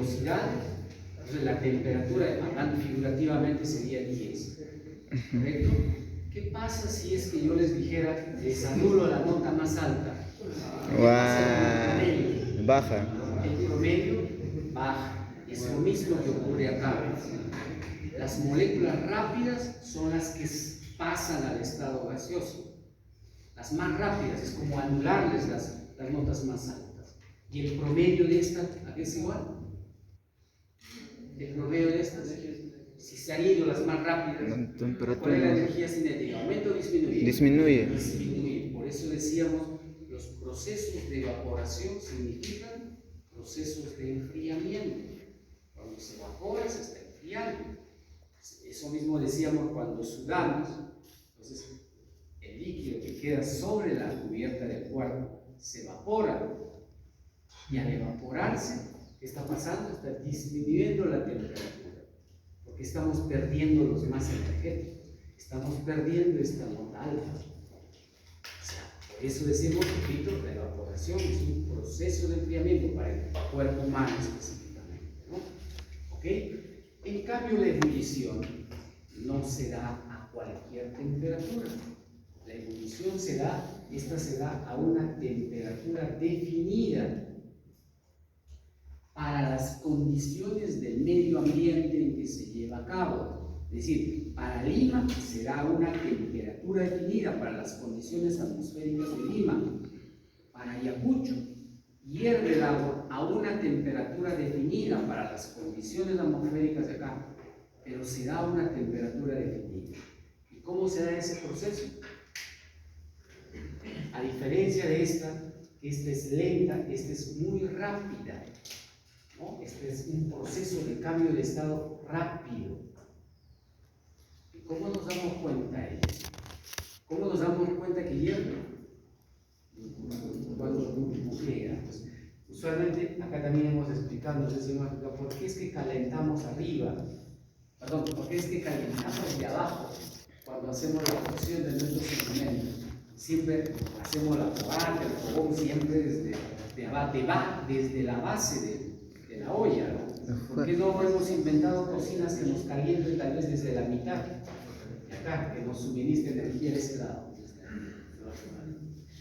velocidades, entonces la temperatura, hablando figurativamente, sería 10. ¿Correcto? ¿Qué pasa si es que yo les dijera, les anulo la nota más alta? Baja. El promedio baja. Es lo mismo que ocurre acá. Las moléculas rápidas son las que pasan al estado gaseoso. Las más rápidas es como anularles las notas más altas. ¿Y el promedio de estas a qué es igual? El promedio de estas, si se han ido las más rápidas, ¿cuál es la energía cinética? ¿Aumenta o disminuye? Disminuye. Disminuye. Por eso decíamos, los procesos de evaporación significan procesos de enfriamiento. Cuando se evapora se está enfriando. Eso mismo decíamos cuando sudamos. Entonces, el líquido que queda sobre la cubierta del cuerpo se evapora. Y al evaporarse, ¿qué está pasando? Está disminuyendo la temperatura. Porque estamos perdiendo los más energéticos. Estamos perdiendo esta nota alta. O sea, por eso decimos, repito, la evaporación es un proceso de enfriamiento para el cuerpo humano específicamente, ¿no? ¿Ok? En cambio, la ebullición no se da a cualquier temperatura. La ebullición se da a una temperatura definida para las condiciones del medio ambiente en que se lleva a cabo. Es decir, para Lima se da una temperatura definida para las condiciones atmosféricas de Lima. Para Ayacucho hierve el agua a una temperatura definida para las condiciones atmosféricas de acá, pero se da una temperatura definida. ¿Y cómo se da ese proceso? A diferencia de esta es lenta, esta es muy rápida, ¿no? Este es un proceso de cambio de estado rápido. ¿Y cómo nos damos cuenta de eso? ¿Cómo nos damos cuenta que hierve? Cuando burbujea. Pues, usualmente, acá también hemos explicado, nos decimos, ¿por qué es que calentamos arriba? Perdón, ¿por qué es que calentamos de abajo cuando hacemos la cocción de nuestros alimentos? Siempre hacemos la fogata, el fogón, siempre desde la base de la olla, ¿no? ¿Por qué no hemos inventado cocinas que nos calienten tal vez desde la mitad de acá, que nos suministre energía de ese lado?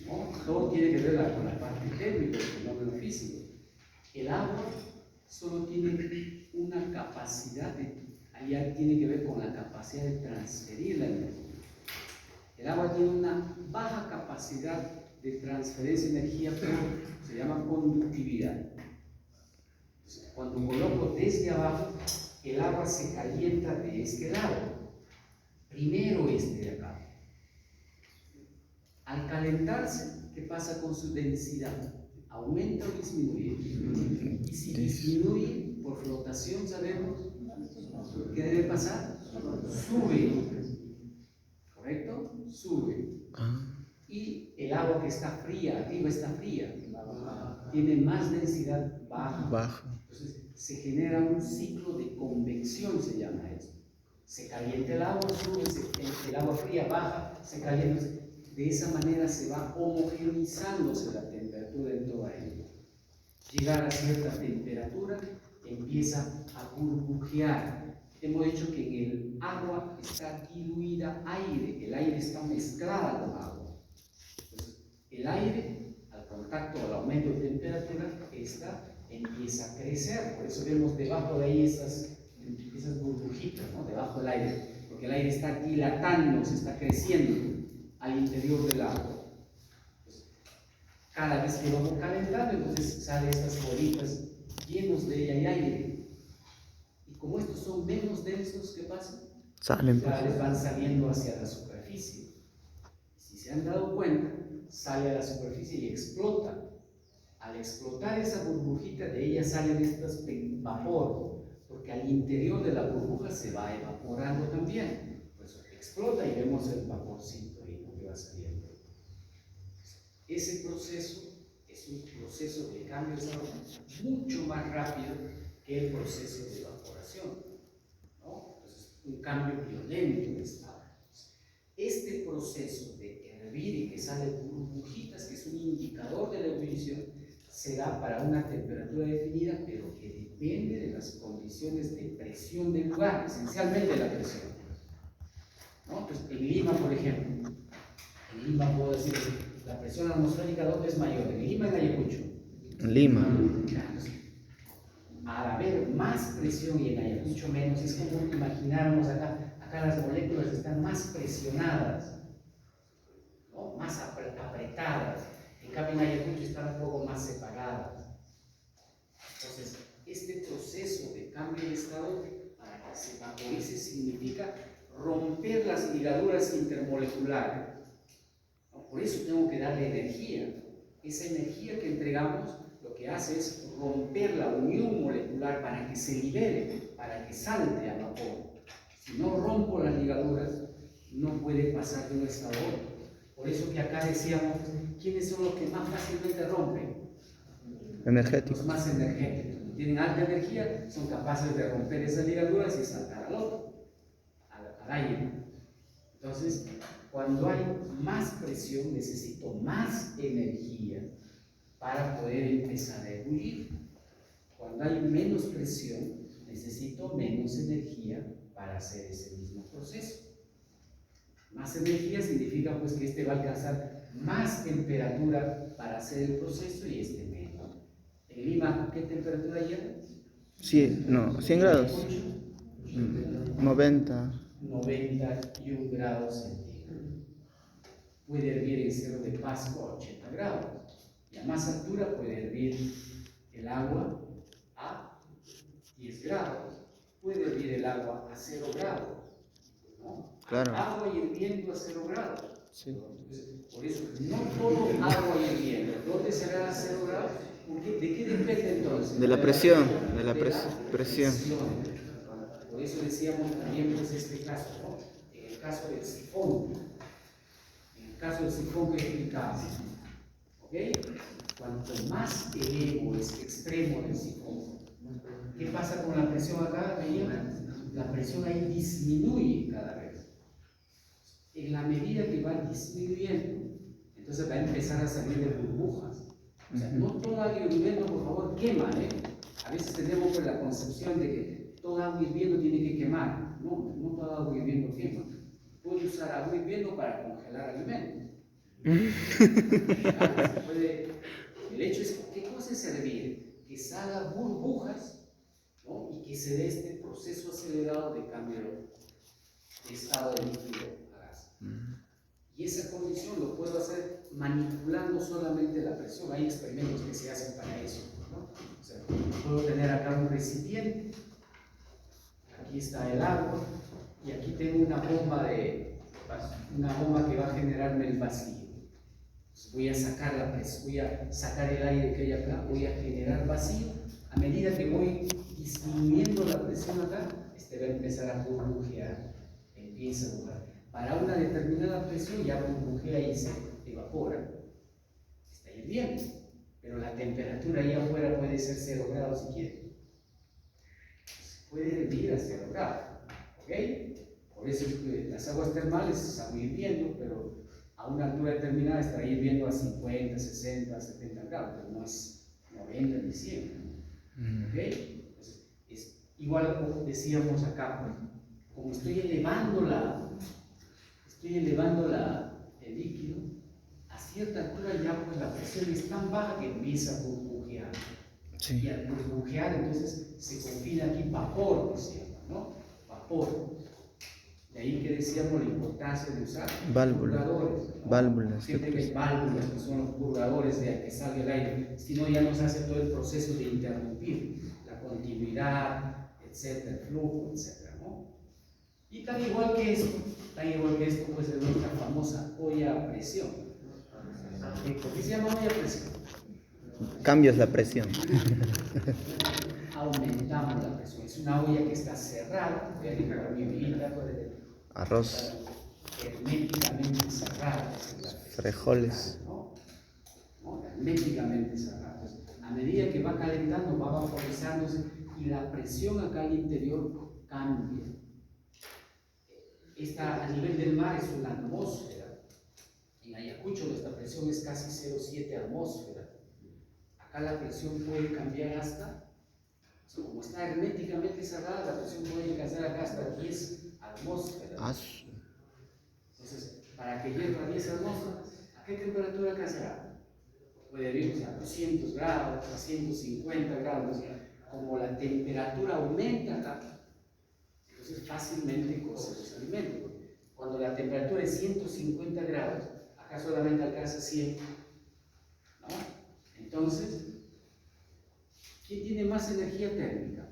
¿No? Todo tiene que ver con la parte térmica, el fenómeno físico. El agua solo tiene una capacidad allá tiene que ver con la capacidad de transferir la energía. El agua tiene una baja capacidad de transferencia de energía, pero se llama conductividad. Cuando coloco desde abajo, el agua se calienta de este lado. Primero este de acá. Al calentarse, ¿qué pasa con su densidad? ¿Aumenta o disminuye? Y si disminuye por flotación, sabemos, ¿qué debe pasar? Sube. ¿Correcto? Sube. Y el agua que está fría, arriba está fría, tiene más densidad baja. Entonces se genera un ciclo de convección, se llama esto. Se calienta el agua, sube, el agua fría baja, se calienta. De esa manera se va homogenizándose la temperatura en toda ella. Llegar a cierta temperatura empieza a burbujear. Hemos dicho que en el agua está diluida aire, el aire está mezclado con agua. Entonces, el aire, al contacto, al aumento de temperatura, empieza a crecer. Por eso vemos debajo de ahí esas burbujitas, ¿no? Debajo del aire, porque el aire está dilatando, se está creciendo al interior del agua. Entonces, cada vez que vamos calentando, entonces salen estas bolitas llenos de ella y aire. Y como estos son menos densos, ¿qué pasa? Salen, ya les van saliendo hacia la superficie. Si se han dado cuenta, sale a la superficie y explota. Al explotar esa burbujita, de ella salen estas vapor, porque al interior de la burbuja se va evaporando también. Pues explota y vemos el vaporcito ahí, ¿no? Que va saliendo. Ese proceso es un proceso de cambio de estado mucho más rápido que el proceso de evaporación, ¿no? Entonces, un cambio violento de estado. Este proceso de hervir y que salen burbujitas, que es un indicador de la ebullición, se da para una temperatura definida, pero que depende de las condiciones de presión del lugar, esencialmente la presión, ¿no? Entonces, en Lima, por ejemplo, en Lima puedo decir que la presión atmosférica, ¿dónde es mayor? ¿En Lima o en Ayacucho? En Lima. Al haber más presión y en Ayacucho menos, es como imagináramos acá las moléculas están más presionadas, ¿no? Más apretadas. En cambio, en Ayacucho están un poco más separadas. Entonces, este proceso de cambio de estado para que se vaporice significa romper las ligaduras intermoleculares, ¿no? Por eso tengo que darle energía. Esa energía que entregamos lo que hace es romper la unión molecular para que se libere, para que salte a vapor. Si no rompo las ligaduras, no puede pasar de un estado a otro. Por eso que acá decíamos, ¿quiénes son los que más fácilmente rompen? Energéticos. Los más energéticos. Tienen alta energía, son capaces de romper esas ligaduras y saltar al otro, al aire. Entonces, cuando hay más presión, necesito más energía para poder empezar a ebullir. Cuando hay menos presión, necesito menos energía para hacer ese mismo proceso. Más energía significa pues que este va a alcanzar más temperatura para hacer el proceso y este menos. En Lima, ¿qué temperatura hay? Sí, no, 100 grados. 90. 91 grados centígrados. Puede hervir en cero de Pascua a 80 grados. Y a más altura puede hervir el agua a 10 grados. Puede hervir el agua a 0 grados. ¿No? Claro. Agua hirviendo a 0 grados. Sí. Entonces, por eso, no todo agua hirviendo. ¿Dónde será a 0 grados? ¿De qué depende entonces? De la presión, de la presión. presión. Por eso decíamos también pues, este caso, ¿no? En el caso del sifón. En el caso del sifón que explicamos. ¿Ok? Cuanto más elevo es extremo del sifón, ¿qué pasa con la presión acá? La presión ahí disminuye cada vez. En la medida que va disminuyendo, entonces va a empezar a salir de burbujas. O sea, no todo agua hirviendo, por favor, quema, ¿eh? A veces tenemos pues, la concepción de que todo agua hirviendo tiene que quemar. No, no todo agua hirviendo quema. Puede usar agua hirviendo para congelar alimentos. Claro, se puede. El hecho es, ¿qué cosa es hervir? Que salga burbujas, ¿no? Y que se dé este proceso acelerado de cambio de estado de líquido a gas. Y esa condición lo puedo hacer manipulando solamente la presión. Hay experimentos que se hacen para eso, ¿no? O sea, puedo tener acá un recipiente, aquí está el agua, y aquí tengo una bomba que va a generarme el vacío. Entonces voy a sacar la presión, voy a sacar el aire que hay acá, voy a generar vacío. A medida que voy disminuyendo la presión acá, este va a empezar a burbujear, empieza a burbujear. Para una determinada presión ya burbujea y se evapora. Está hirviendo, pero la temperatura ahí afuera puede ser 0 grados si quiere. Puede hervir a 0 grados, ¿ok? Por eso es que las aguas termales están hirviendo, pero a una altura determinada estará hirviendo a 50, 60, 70 grados, pero no es 90 ni 100. ¿Ok? Entonces, es igual como decíamos acá, pues, como estoy elevando el líquido, a cierta altura ya pues la presión es tan baja que empieza a burbujear. Sí. Y al burbujear entonces se confina aquí vapor, que se llama, ¿no? Vapor. De ahí que decíamos la importancia de usar purgadores, ¿no? Válvulas. Siempre que hay válvulas que son los purgadores de que salga el aire, si no ya nos hace todo el proceso de interrumpir la continuidad, etcétera, el flujo, etcétera, ¿no? Y tan igual que esto pues es nuestra famosa olla a presión. ¿Por qué se llama olla a presión? Cambias la presión. Aumentamos la presión. Es una olla que está cerrada, mi ollita, Arroz. herméticamente cerrada. Frijoles. ¿No? Herméticamente cerrada. A medida que va calentando, va vaporizándose y la presión acá al interior cambia. Esta a nivel del mar es una atmósfera. En Ayacucho nuestra presión es casi 0,7 atmósfera. acá la presión puede cambiar hasta, o sea, como está herméticamente cerrada, la presión puede alcanzar acá hasta 10 atmósferas. Entonces, para que llegue a 10 atmósferas, ¿a qué temperatura alcanzará? Puede ir a 200 grados, a 150 grados. Como la temperatura aumenta acá, entonces fácilmente cose los alimentos. Cuando la temperatura es 150 grados, acá solamente alcanza 100, ¿no? Entonces, ¿quién tiene más energía térmica?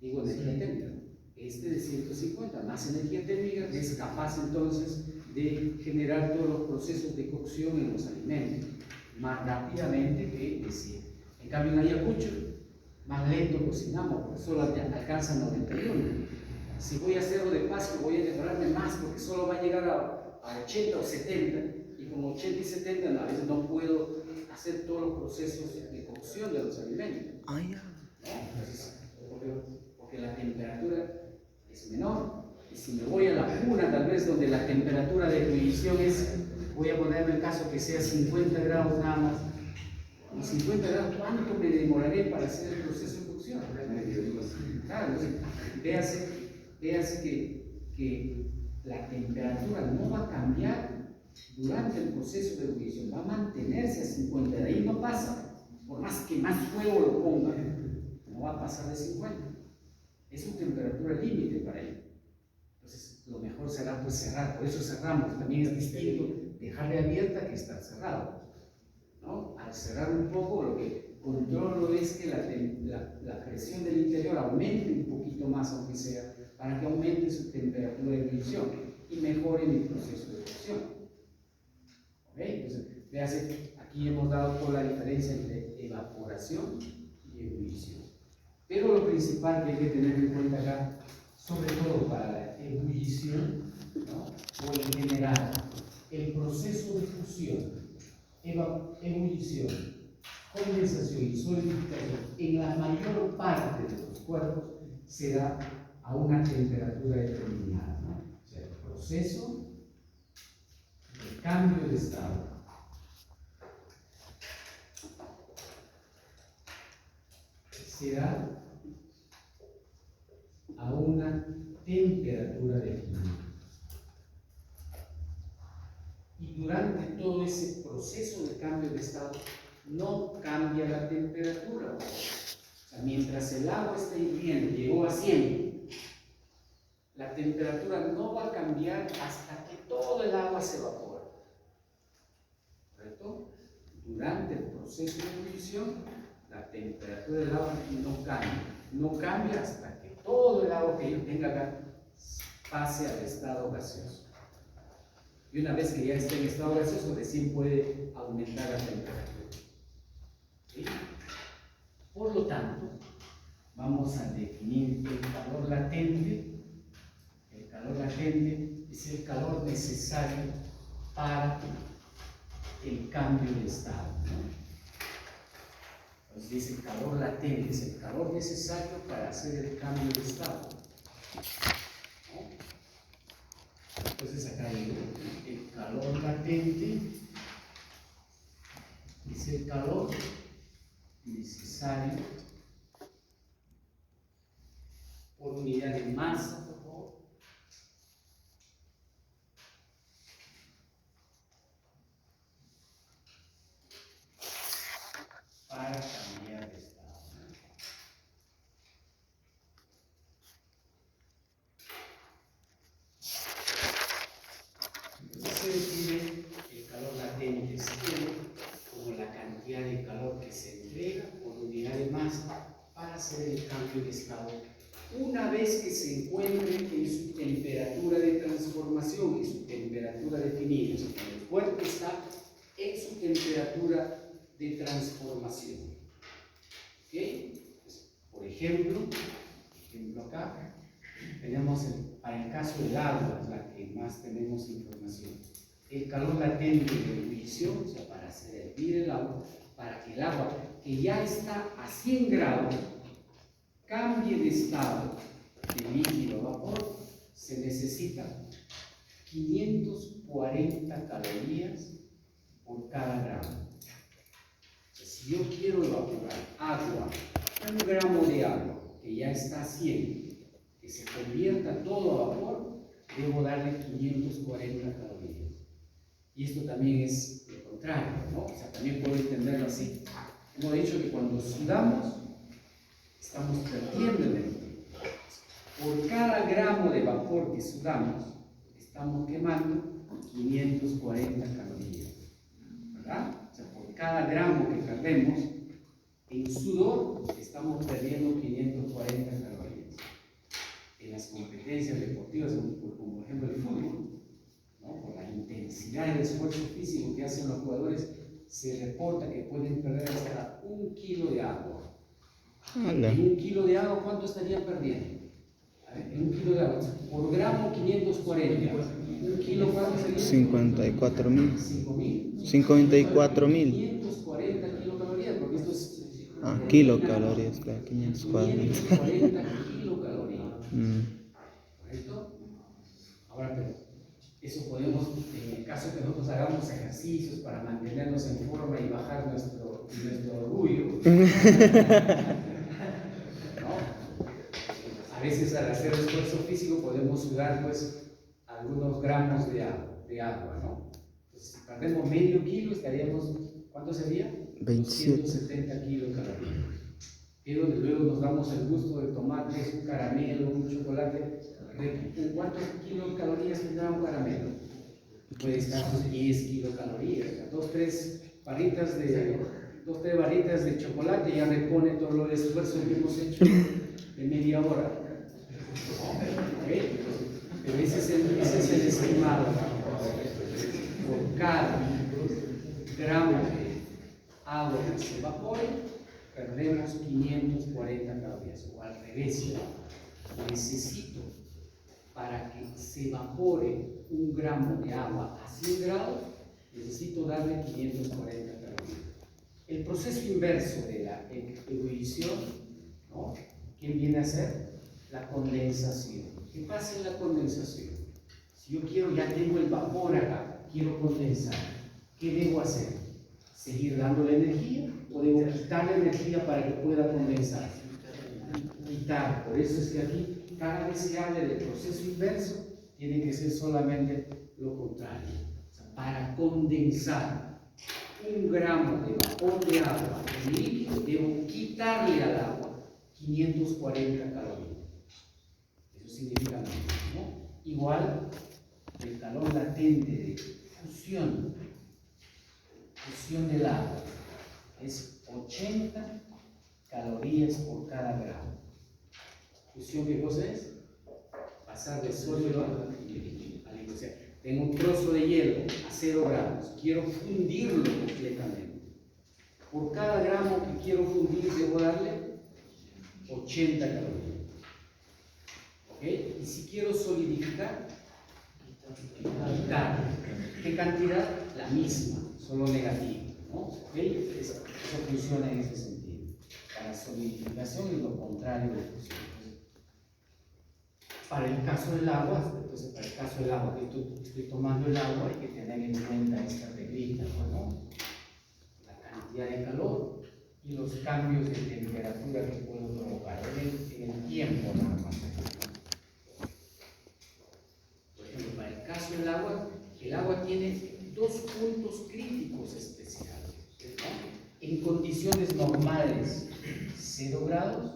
Digo energía térmica. Este de 150, más energía térmica, que es capaz entonces de generar todos los procesos de cocción en los alimentos más rápidamente que de 100. En cambio, en Ayacucho, más lento cocinamos, porque solo alcanza 91. Si voy a hacerlo de paso, voy a demorarme más, porque solo va a llegar a 80 o 70, y como 80 y 70 a veces no puedo hacer todos los procesos de cocción de los alimentos. Ah, ya. Entonces, porque la temperatura es menor, y si me voy a la cuna, tal vez donde la temperatura de ebullición es, voy a ponerme el caso que sea 50 grados nada más, y 50 grados, ¿cuánto me demoraré para hacer el proceso de cocción? Claro, véase que la temperatura no va a cambiar durante el proceso de ebullición, va a mantenerse a 50, de ahí no pasa, por más que más fuego lo ponga, no va a pasar de 50. Es su temperatura límite para ello. Entonces, lo mejor será pues cerrar, por eso cerramos. También es distinto dejarle abierta que estar cerrado, ¿no? Al cerrar un poco, lo que controlo es que la presión del interior aumente un poquito más, aunque sea, para que aumente su temperatura de ebullición y mejore mi proceso de cocción. ¿Ok? Entonces, véase, aquí hemos dado toda la diferencia entre evaporación y ebullición. Pero lo principal que hay que tener en cuenta acá, sobre todo para la ebullición, ¿no? O en general, el proceso de fusión, ebullición, condensación y solidificación en la mayor parte de los cuerpos se da a una temperatura determinada, ¿no? O sea, el proceso de cambio de estado se da a una temperatura definida. Y durante todo ese proceso de cambio de estado no cambia la temperatura. O sea, mientras el agua está hirviendo, llegó a 100, la temperatura no va a cambiar hasta que todo el agua se evapora. ¿Correcto? Durante el proceso de ebullición, la temperatura del agua no cambia hasta que todo el agua que yo tenga acá pase al estado gaseoso. Y una vez que ya esté en estado gaseoso, recién puede aumentar la temperatura. ¿Sí? Por lo tanto, vamos a definir el calor latente. El calor latente es el calor necesario para el cambio de estado, ¿no? Entonces dice calor latente, es el calor necesario para hacer el cambio de estado, ¿no? Entonces acá digo, el calor latente es el calor necesario por unidad de masa, por favor, para cambiar de estado. Entonces se define el calor latente como la cantidad de calor que se entrega por unidad de masa para hacer el cambio de estado una vez que se encuentre en su temperatura de transformación, en su temperatura definida. O sea, cuando el cuerpo está en su temperatura de transformación. ¿Ok? Pues, por ejemplo acá tenemos para el caso del agua, es la que más tenemos información. El calor latente de ebullición, o sea, para hacer hervir el agua, para que el agua que ya está a 100 grados cambie de estado de líquido a vapor, se necesita 540 calorías por cada gramo. Si Si yo quiero evaporar agua, 1 gramo de agua que ya está a 100, que se convierta todo a vapor, debo darle 540 calorías. Y esto también es lo contrario, ¿no? O sea, también puedo entenderlo así. Hemos dicho que cuando sudamos, estamos perdiendo energía. Por cada gramo de vapor que sudamos, estamos quemando 540 calorías, ¿verdad? O sea, por cada gramo que perdemos en sudor, estamos perdiendo 540 calorías. En las competencias deportivas, como por ejemplo el fútbol, ¿no? Por la intensidad del esfuerzo físico que hacen los jugadores, se reporta que pueden perder hasta 1 kilo de agua. Hola. En 1 kilo de agua, ¿cuánto estarían perdiendo? En 1 kilo de agua, por gramo 540. 1 kilo, ¿cuánto sería? 54.000. 5.000. 54.000. 540 kilocalorías, porque esto es. Kilocalorías, claro, 540. 540 kilocalorías. ¿Correcto? Ahora, pero eso podemos, en el caso que nosotros hagamos ejercicios para mantenernos en forma y bajar nuestro orgullo. A veces al hacer esfuerzo físico podemos sudar pues algunos gramos de agua, ¿no? Entonces, si perdemos medio kilo estaríamos, ¿cuánto sería? 27. 270 kilocalorías. Pero luego nos damos el gusto de tomar un caramelo, un chocolate. ¿Cuántos kilocalorías tendrá un caramelo? Puede estar 10 kilocalorías. 2-3 barritas de chocolate ya repone todo el esfuerzo que hemos hecho de media hora. ¿Okay? Pero ese es el estimado. Por cada gramo de agua que se evapore, perdemos 540 calorías. O al revés, necesito, para que se evapore 1 gramo de agua a 100 grados, necesito darle 540 calorías. El proceso inverso de la ebullición, ¿no? ¿Qué viene a ser? La condensación. ¿Qué pasa en la condensación? Si yo quiero, ya tengo el vapor acá, quiero condensar, ¿qué debo hacer? ¿Seguir dándole energía o debo quitarle energía para que pueda condensar? Quitar. Por eso es que aquí, cada vez que hable del proceso inverso, tiene que ser solamente lo contrario. O sea, para condensar 1 gramo de vapor de agua en líquido, debo quitarle al agua 540 calorías. Eso significa lo mismo, ¿no? Igual, el calor latente de fusión del agua es 80 calorías por cada gramo. ¿Fusión qué cosa es? Pasar de sólido a líquido. O sea, tengo un trozo de hielo a 0 gramos, quiero fundirlo completamente. Por cada gramo que quiero fundir, debo darle 80 calorías. ¿Ok? Y si quiero solidificar, quitar. ¿Qué cantidad? La misma, solo negativa, ¿no? ¿Ok? Eso funciona en ese sentido. Para solidificación es lo contrario de fusión. Para el caso del agua, entonces para el caso del agua, que estoy tomando el agua, hay que tener en cuenta esta reglita, ¿no? La cantidad de calor y los cambios de temperatura que puedo provocar en el tiempo nada más. Por ejemplo, para el caso del agua, el agua tiene 2 puntos críticos especiales, ¿no? En condiciones normales, 0 grados,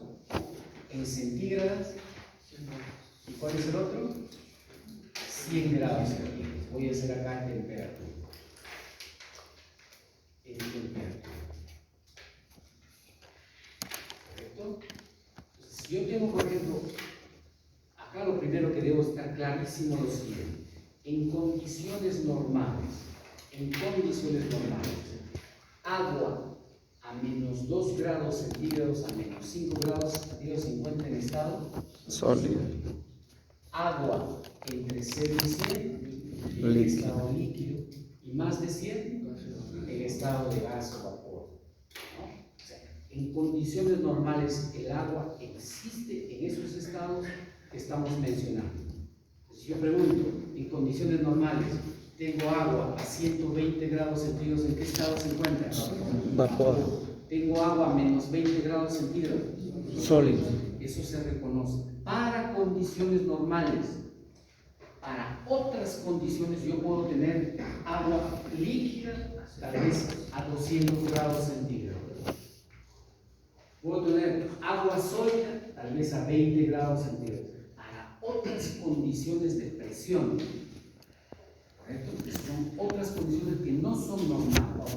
en centígrados. ¿Y cuál es el otro? 100 grados centígrados. Voy a hacer acá en temperatura. ¿Correcto? Entonces, si yo tengo, por ejemplo, acá lo primero que debo estar clarísimo es lo siguiente. En condiciones normales, agua a menos 2 grados centígrados, a menos 5 grados centígrados se encuentra en estado Sólido. Agua entre 0 y 100 en Líquido. estado líquido y más de 100 en estado de gas o vapor, ¿no? O sea, en condiciones normales el agua existe en esos estados que estamos mencionando. Si yo pregunto, en condiciones normales tengo agua a 120 grados centígrados, ¿en qué estado se encuentra? Vapor. tengo agua a menos 20 grados centígrados. Sólido. Eso se reconoce. Para condiciones normales, para otras condiciones, yo puedo tener agua líquida, tal vez a 200 grados centígrados. Puedo tener agua sólida, tal vez a 20 grados centígrados. Para otras condiciones de presión, ¿correcto? Que son otras condiciones que no son normales.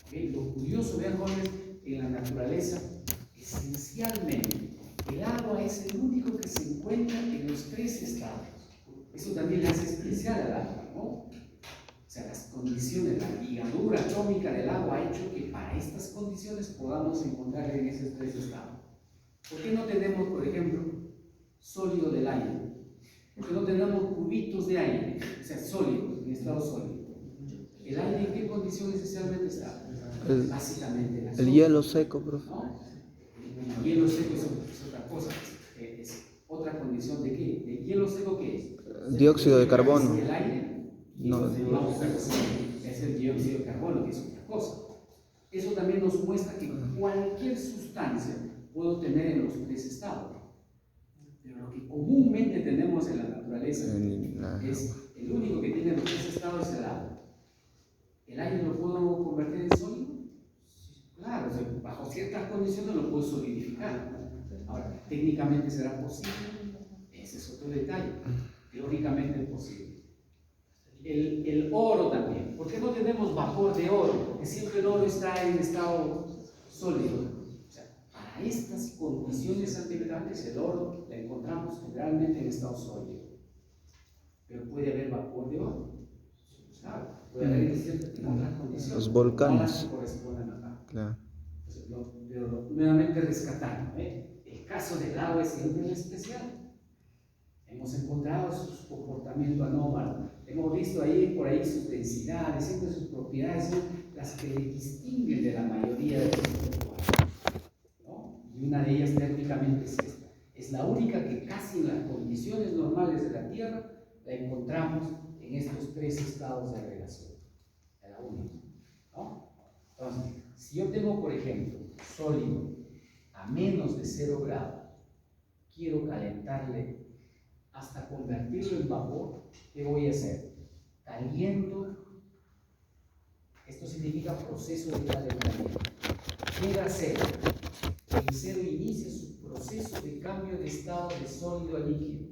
¿Okay? Lo curioso, vean jóvenes, en la naturaleza, esencialmente, el agua es el único que se encuentra en los tres estados. Eso también le hace especial al agua, ¿no? O sea, las condiciones, la ligadura atómica del agua ha hecho que para estas condiciones podamos encontrar en esos tres estados. ¿Por qué no tenemos, por ejemplo, sólido del aire? ¿Por qué no tenemos cubitos de aire? O sea, sólidos, en estado sólido. ¿El aire en qué condición esencialmente está? Básicamente el hielo seco, profe. ¿No? El hielo seco es otra cosa. Es otra condición de qué? ¿El hielo seco qué es? Dióxido de carbono. ¿El aire? No. Es el dióxido de carbono, que es otra cosa. Eso también nos muestra que cualquier sustancia puedo tener en los tres estados. Pero lo que comúnmente tenemos en la naturaleza es el único que tiene los tres estados es el agua. ¿El aire lo puedo convertir en sólido? Claro, o sea, bajo ciertas condiciones lo puedo solidificar. Ahora, técnicamente será posible. Ese es otro detalle. Teóricamente es posible. El oro también. ¿Por qué no tenemos vapor de oro? Porque siempre el oro está en estado sólido. O sea, para estas condiciones ambientales, el oro lo encontramos generalmente en estado sólido. Pero puede haber vapor de oro. Claro, puede haber en ciertas condiciones. Los volcanes. No las que correspondan acá. Claro. Pero nuevamente rescatando, el caso del agua es siempre un especial. Hemos encontrado su comportamiento anómalo, hemos visto ahí por ahí sus densidades, siempre sus propiedades son las que le distinguen de la mayoría de los cuerpos, ¿no? Y una de ellas técnicamente es esta. Es la única que casi en las condiciones normales de la Tierra la encontramos en estos tres estados de agregación. Es la única, ¿no? Entonces, si yo tengo, por ejemplo, sólido a menos de 0 grados, quiero calentarle hasta convertirlo en vapor, ¿qué voy a hacer? Caliento, esto significa proceso de calentamiento. Llega a cero. El cero inicia su proceso de cambio de estado de sólido a líquido.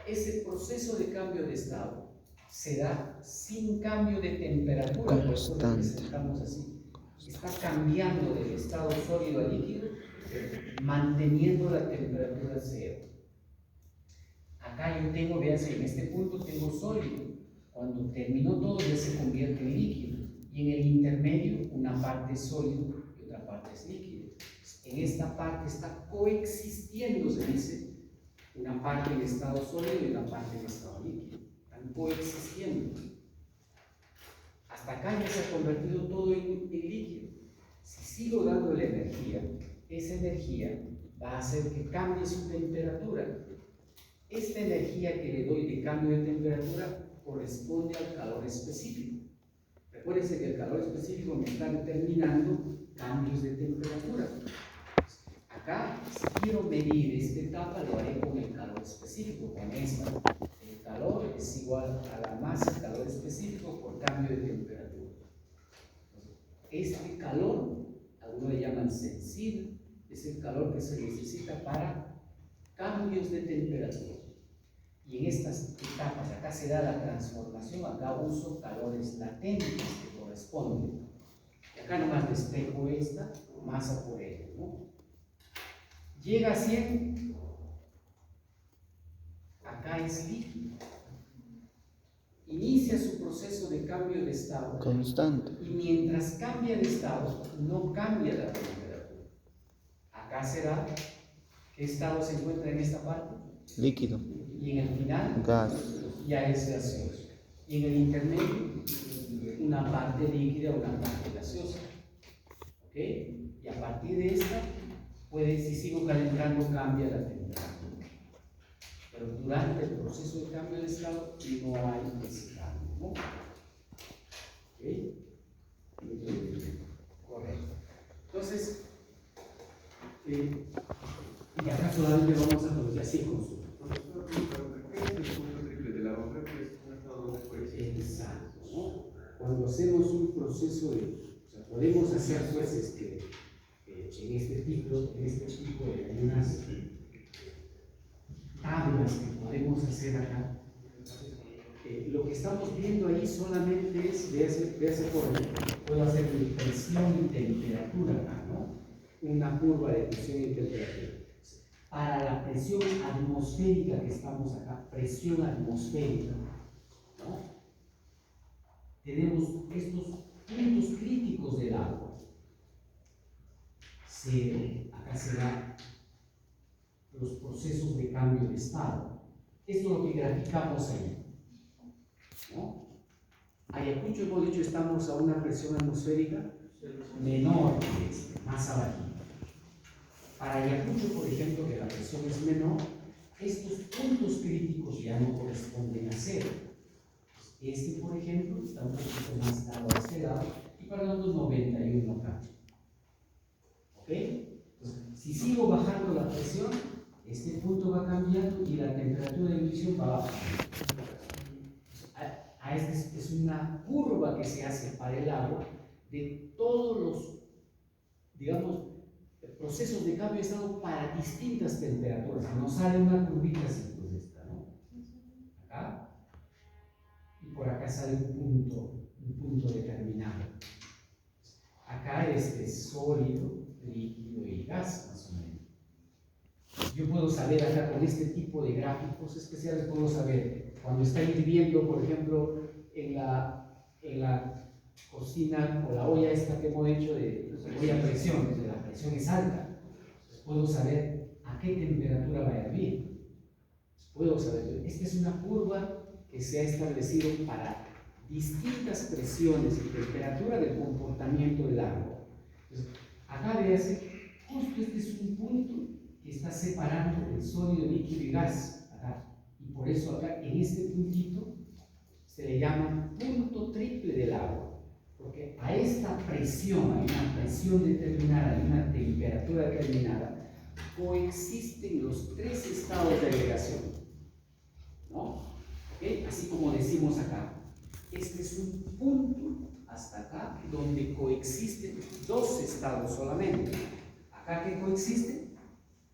Ese proceso de cambio de estado se da sin cambio de temperatura. Constante. Estamos así. Está cambiando del estado sólido a líquido, manteniendo la temperatura cero. Acá yo tengo, vean, en este punto tengo sólido. Cuando terminó todo ya se convierte en líquido. Y en el intermedio una parte es sólido y otra parte es líquido. En esta parte está coexistiendo, se dice, una parte en estado sólido y una parte en estado líquido. Están coexistiendo. Hasta acá ya se ha convertido todo en líquido. Si sigo dándole energía, esa energía va a hacer que cambie su temperatura. Esta energía que le doy de cambio de temperatura corresponde al calor específico. Recuérdense que el calor específico me está determinando cambios de temperatura. Acá, si quiero medir esta etapa, lo haré con el calor específico, con esta. El calor es igual a la masa, calor específico por cambio de temperatura. Este calor, algunos le llaman sensible, es el calor que se necesita para cambios de temperatura. Y en estas etapas, acá se da la transformación, acá uso calores latentes que corresponden. Y acá nomás despejo esta masa por ella, ¿no? Llega a 100, acá es líquido. Inicia su proceso de cambio de estado. Constante. Y mientras cambia de estado, no cambia la temperatura. Acá será, ¿qué estado se encuentra en esta parte? Líquido. Y en el final, Gas. ya es gaseoso. Y en el intermedio, una parte líquida, una parte gaseosa. ¿Ok? Y a partir de esta, si sigo calentando, cambia la temperatura. Pero durante el proceso de cambio de estado, no hay ese cambio, ¿no? ¿Ok? Correcto. Entonces, y acá solamente vamos a conocer así consulta. ¿Qué es el punto triple de la boca? Que es un estado donde coexiste. Exacto, ¿no? Cuando hacemos un proceso de, o sea, podemos hacer pues en este tipo de unas tablas que podemos hacer acá. Lo que estamos viendo ahí solamente es, véase por puedo hacer presión y temperatura acá, ¿no? Una curva de presión y temperatura. Para la presión atmosférica que estamos acá, presión atmosférica, ¿no? Tenemos estos puntos críticos del agua. Acá se dan los procesos de cambio de estado. Esto es lo que graficamos ahí, ¿no? Ayacucho, hemos dicho, estamos a una presión atmosférica menor que esta, más abajita. Para Ayacucho, por ejemplo, que la presión es menor, estos puntos críticos ya no corresponden a cero. Este, por ejemplo, está un poquito más dado a este lado, y para nosotros 91 acá. ¿Ok? Entonces, si sigo bajando la presión, este punto va cambiando y la temperatura de ebullición va bajando. Es una curva que se hace para el agua de todos los, digamos, procesos de cambio de estado para distintas temperaturas. Nos sale una curvita así, pues esta, ¿no? Acá. Y por acá sale un punto determinado. Acá es sólido, líquido y gas, más o menos. Yo puedo saber acá con este tipo de gráficos especiales, puedo saber cuando está hirviendo, por ejemplo, en la cocina o la olla esta que hemos hecho de olla a presión, donde la presión es alta, puedo saber a qué temperatura va a hervir. Puedo saber, esta es una curva que se ha establecido para distintas presiones y temperatura del comportamiento del agua. Entonces, acá veas, justo este es un punto que está separando el sólido, líquido y gas, acá. Y por eso acá, en este puntito, se le llama punto triple del agua, porque a esta presión, hay una presión determinada, hay una temperatura determinada, coexisten los tres estados de agregación, ¿no? ¿Okay? Así como decimos acá, este es un punto hasta acá donde coexisten dos estados solamente. Acá que coexisten,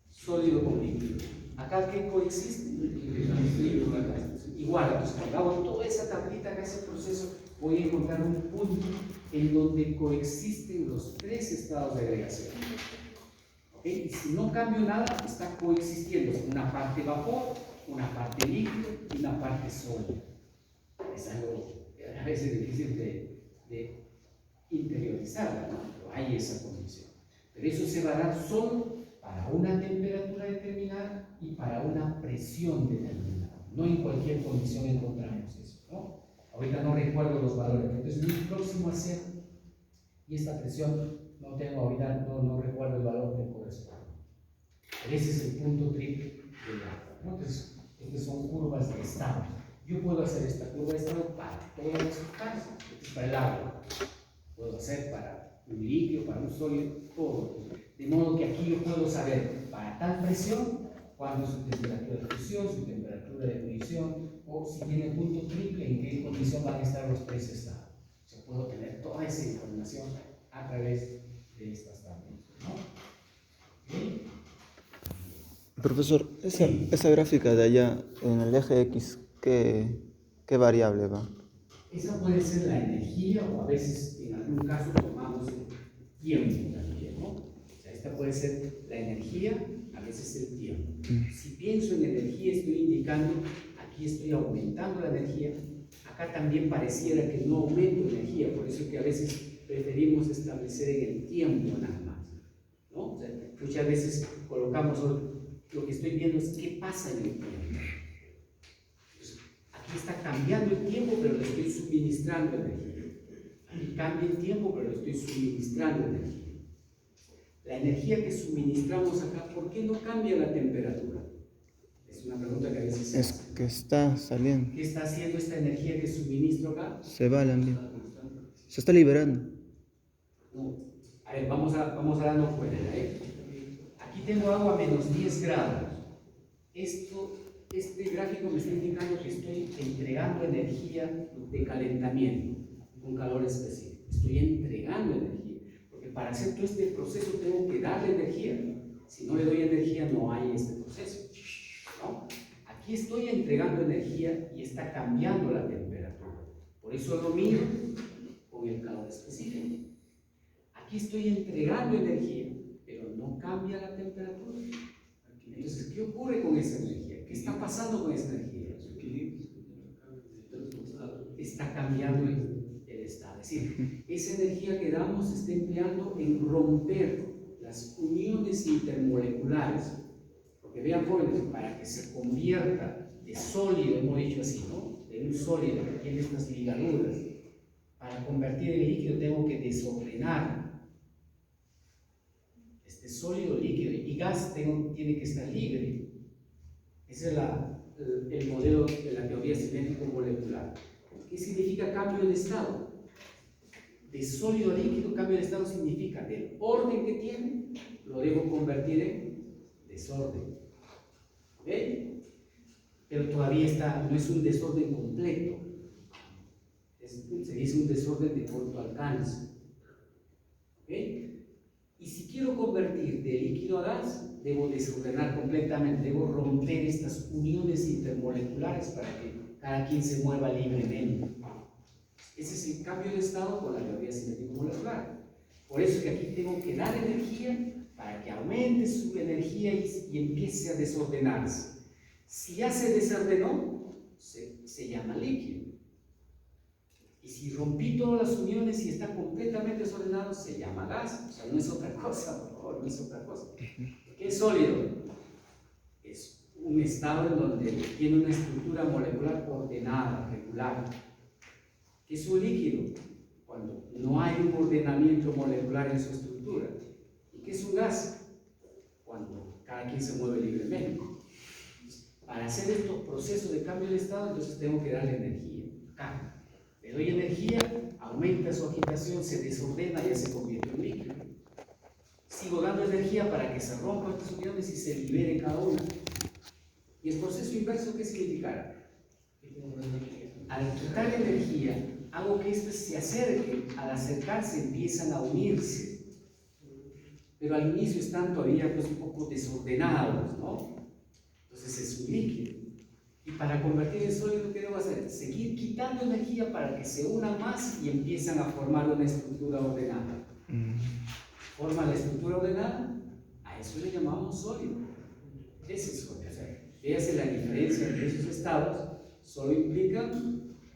sólido con líquido. Acá que coexisten, líquido con gas. Igual, entonces cuando hago toda esa tablita, ese proceso, voy a encontrar un punto en donde coexisten los tres estados de agregación. ¿Okay? Y si no cambio nada, está coexistiendo una parte vapor, una parte líquido y una parte sólida. Es algo a veces difícil de interiorizar, ¿no? Pero hay esa condición. Pero eso se va a dar solo para una temperatura determinada y para una presión determinada. No en cualquier condición encontramos eso, ¿no? Ahorita no recuerdo los valores, entonces muy próximo a cero. Y esta presión no tengo ahorita, no recuerdo el valor que corresponde. Pero ese es el punto triple del agua, ¿no? Entonces, estas son curvas de estado. Yo puedo hacer esta curva de estado para todas las sustancias, para el agua. Puedo hacer para un líquido, para un sólido, todo. De modo que aquí yo puedo saber para tal presión cuándo es su temperatura de fusión, su temperatura de ebullición, o si tiene punto triple, en qué condición van a estar los tres estados. O sea, puedo tener toda esa información a través de estas tablas, ¿no? ¿Okay? Profesor, esa gráfica de allá en el eje X, ¿qué variable va? Esa puede ser la energía o a veces en algún caso tomamos el tiempo también, ¿no? O sea, esta puede ser la energía, a veces el tiempo. Si pienso en energía, estoy indicando, aquí estoy aumentando la energía, acá también pareciera que no aumento energía, por eso que a veces preferimos establecer en el tiempo nada más, ¿no? O sea, muchas veces colocamos, lo que estoy viendo es qué pasa en el tiempo. Aquí está cambiando el tiempo, pero le estoy suministrando energía. Aquí cambia el tiempo, pero le estoy suministrando energía. La energía que suministramos acá, ¿por qué no cambia la temperatura? Es una pregunta que a veces se hace. Es que está saliendo. ¿Qué está haciendo esta energía que suministro acá? Se va al ambiente. Se está liberando. No, ver, vamos a darnos cuenta, Aquí tengo agua a menos 10 grados. Este gráfico me está indicando que estoy entregando energía de calentamiento con calor específico. Estoy entregando energía, porque para hacer todo este proceso tengo que darle energía. Si no le doy energía, no hay este proceso, ¿no? Aquí estoy entregando energía y está cambiando la temperatura. Por eso lo mido con el calor específico. Aquí estoy entregando energía, pero no cambia la temperatura. Entonces, ¿qué ocurre con esa energía? ¿Qué está pasando con esa energía? Está cambiando el estado. Es decir, esa energía que damos se está empleando en romper las uniones intermoleculares. Porque vean, jóvenes, para que se convierta de sólido, hemos dicho así, ¿no? De un sólido que tiene estas ligaduras, para convertir en líquido tengo que desordenar este sólido, líquido y gas tiene que estar libre. Ese es el modelo de la teoría cinético-molecular. ¿Qué significa cambio de estado? De sólido a líquido, cambio de estado significa del orden que tiene, lo debo convertir en desorden. ¿Ok? Pero todavía no es un desorden completo. Se dice un desorden de corto alcance. ¿Ok? Y si quiero convertir de líquido a gas, debo desordenar completamente, debo romper estas uniones intermoleculares para que cada quien se mueva libremente. Ese es el cambio de estado con la teoría cinético-molecular. Por eso es que aquí tengo que dar energía para que aumente su energía y empiece a desordenarse. Si ya se desordenó, se llama líquido. Y si rompí todas las uniones y está completamente desordenado, se llama gas. O sea, no es otra cosa, por favor, no es otra cosa. ¿Qué es sólido? Es un estado en donde tiene una estructura molecular ordenada, regular. ¿Qué es un líquido? Cuando no hay un ordenamiento molecular en su estructura. ¿Y qué es un gas? Cuando cada quien se mueve libremente. Para hacer estos procesos de cambio de estado, entonces tengo que darle energía. Acá. Le doy energía, aumenta su agitación, se desordena y ya se convierte en líquido. Sigo dando energía para que se rompan estas uniones y se libere cada una. ¿Y el proceso inverso qué significará? Al quitar energía, hago que estos se acerquen, al acercarse empiezan a unirse. Pero al inicio están todavía pues, un poco desordenados, ¿no? Entonces es un líquido. Y para convertir en sólido, ¿qué debo hacer? Seguir quitando energía para que se unan más y empiezan a formar una estructura ordenada. Forma la estructura ordenada, a eso le llamamos sólido. Ese es sólido. O sea, fíjese la diferencia entre esos estados, solo implica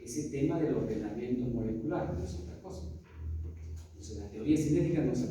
ese tema del ordenamiento molecular, no es otra cosa. Entonces, la teoría cinética nos